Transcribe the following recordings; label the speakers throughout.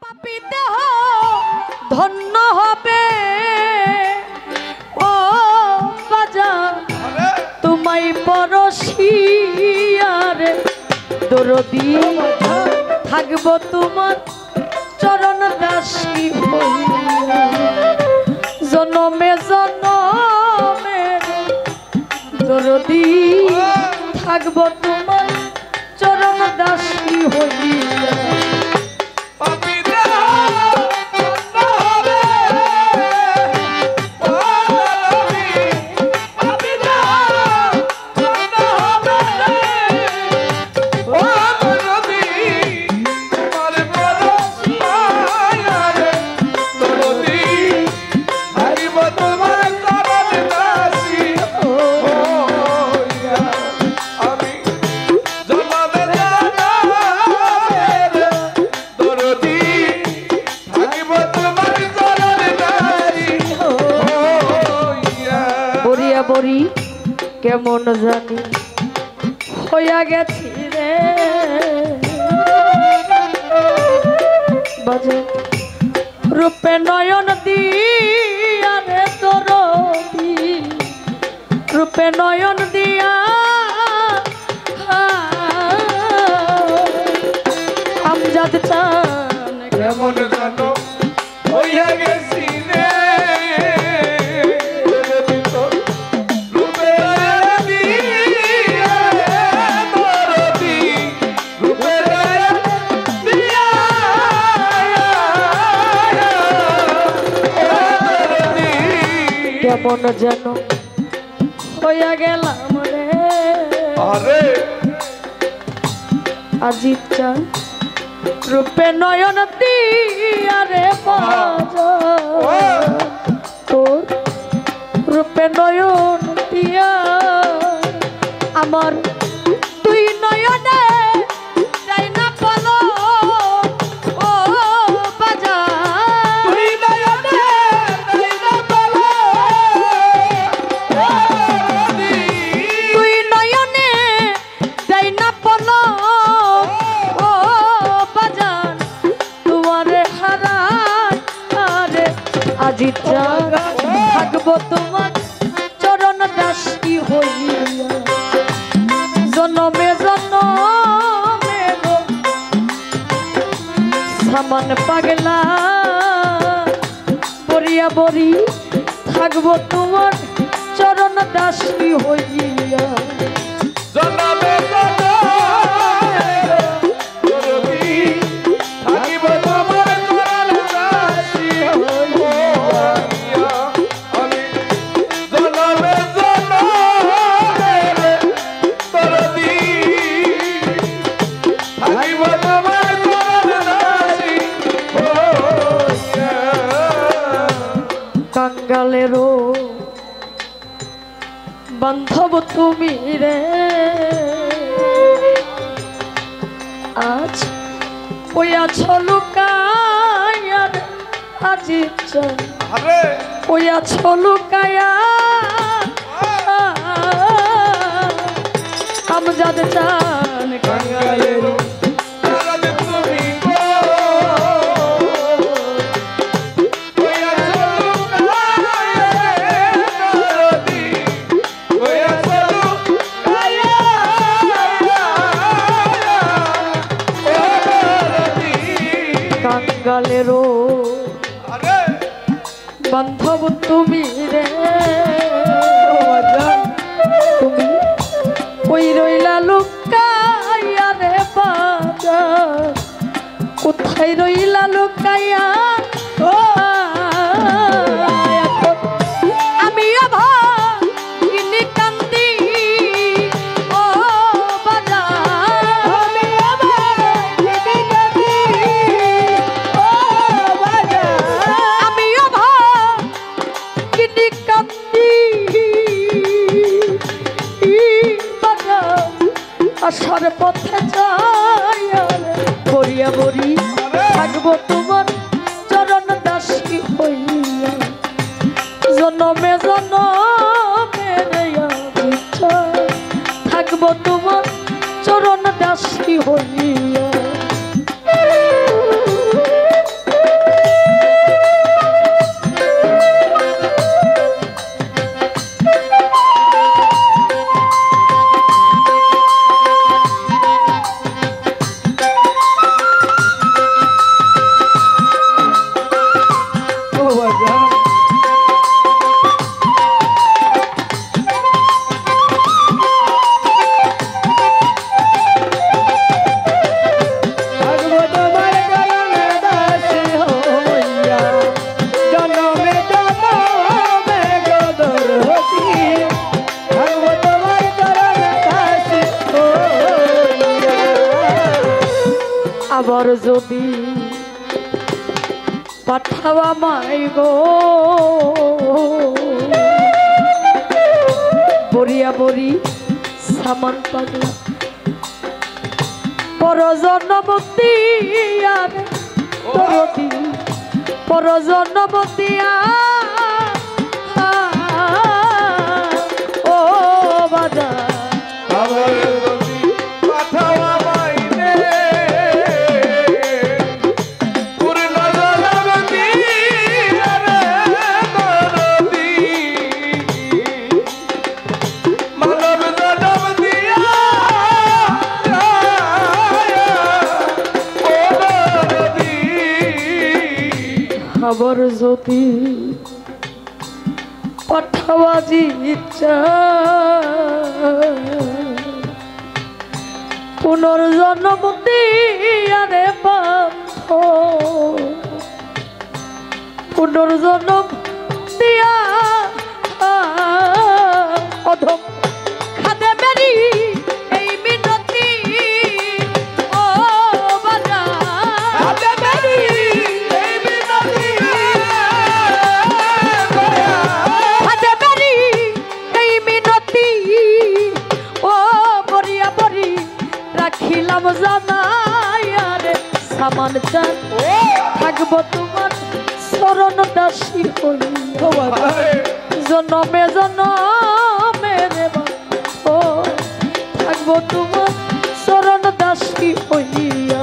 Speaker 1: পাপী দেহ ধন্য হবে ও বাজান তোমায় পরশিয়ারে দরদি থাকবো তোমার চরণ দাসী হইয়া জনমে জনমে দরদি থাকবো তোমার চরণ দাসী হইয়া বরি কেমন জানি হইয়া গেছি রে বাজে রূপে নয়ন দিয়া রে তোর রূপে নয়ন দিয়া আমজাদ চান
Speaker 2: কেমন জানো হইয়া গেছি রে
Speaker 1: কেমন যেন হইয়া গেলাম রে
Speaker 2: আরে
Speaker 1: আজিত চান রূপে নয়ন দিয়া রে তোর রূপে নয়ন দিয়া আমার তুই নয়নে যাই না বলো ও বাজা
Speaker 2: তুই নয়নে যাই না বলো
Speaker 1: তুই নয়নে যাই না বলো ও বাজান তোমারে হারাই আরে আজি থাকবো তোমার চরণ দাসী হইয়া জনমে জনমে সামান পাগলা বরিয়া বরি থাকবো তোমার চরণ দাসী হইয়া
Speaker 2: জনমে
Speaker 1: কাঙ্গালেরও বান্ধব তুমি রে আজ ওইয়াছ লুকায়া আজি ওইয়াছ লুকায়া আমজাদ চান কাঙ্গালেরও কাঙ্গালেরও বান্ধব তুমি রে তুমি ওই রইলা লুকাইয়া রে বাজার কোথায় রইলা লুকাইয়া আমি ভাগিনি কান্দি ও বাজার আমি ভাগিনি কান্দি আসার পথে যাই বরিয়া বরি থাকবো তোমার চরণ দাসী হইয়া জনমে জনমে থাকবো তোমার চরণ দাসী হইয়া আর যদি পাঠাওয়া মাই গো বরিয়া বরি সামান পাগলা পরজনবতী আর তরতি পরজনবতী ও বাজা
Speaker 2: আমার যদি পাঠাওয়া মাইনে পূর্ণ জনমতি রে দরদি মানব জনম দিয়া ও দরদি
Speaker 1: খবর যদি পাঠাওয়া ইচ্ছা পুনর্জন্ম দিয়ারে পান্থ পুনর্জন্ম দিয়া অধম খাদে বেরি এই মিনতি ও বাজা
Speaker 2: খাদে বেরি এই মিনতি
Speaker 1: খাদে বেরি এই মিনতি ও বরিয়া বরি রাখিলাম জানায়ারে সামান চান থাকবো তোমার শরণ দাসী হই জনমে জনমে রে ও থাকবো তোমার শরণ দাসী হইয়া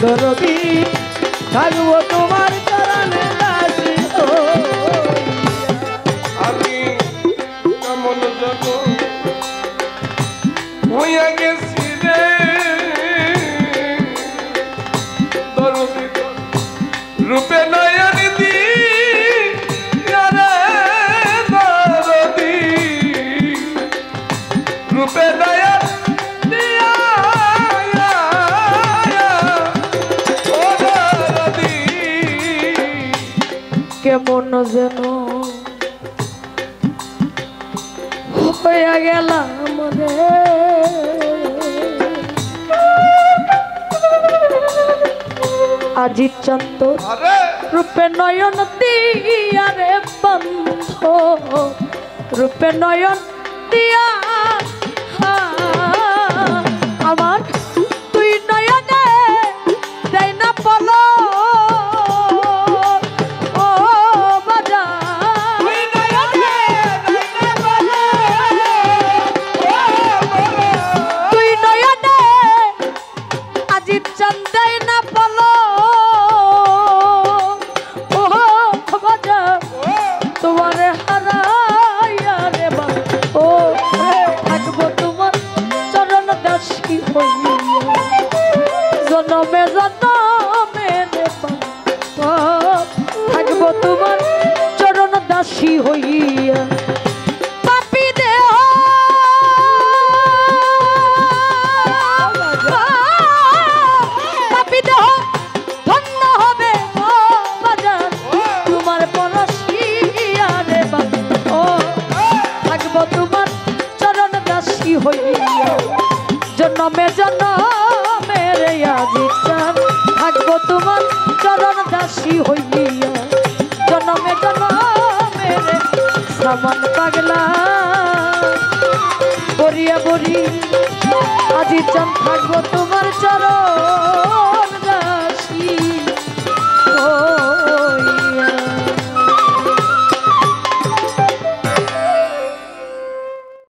Speaker 2: দরদি থাকবো তোমার চরণে দাসী আমি কেমন যত হইয়া গেছি রে দরদি রূপে নয়ন দি দরদি রূপে নয়ন দিয়া
Speaker 1: কেমন যেন হইয়া গেলাম রে আজিত চন্দ্র রূপে নয়ন দিয়ারে বন্ধ রূপে নয়ন দিয়া আমার তুই নয়নে দেয় না পলো জনমে জনমে থাকবো তোমার চরণ দাসী হইয়া পাপী দেহ পাপী দেহ ধন্য হবে বাজার তোমার পরশিয়া রে ও থাকবো তোমার চরণ দাসী হইয়া জনমে জনমে রে আজিচান থাকবো তোমার চরণ দাসী হইয়া জনমে জনমে রে সামান পাগলা বরিয়া বরি আজিচান থাকবো তোমার চরণ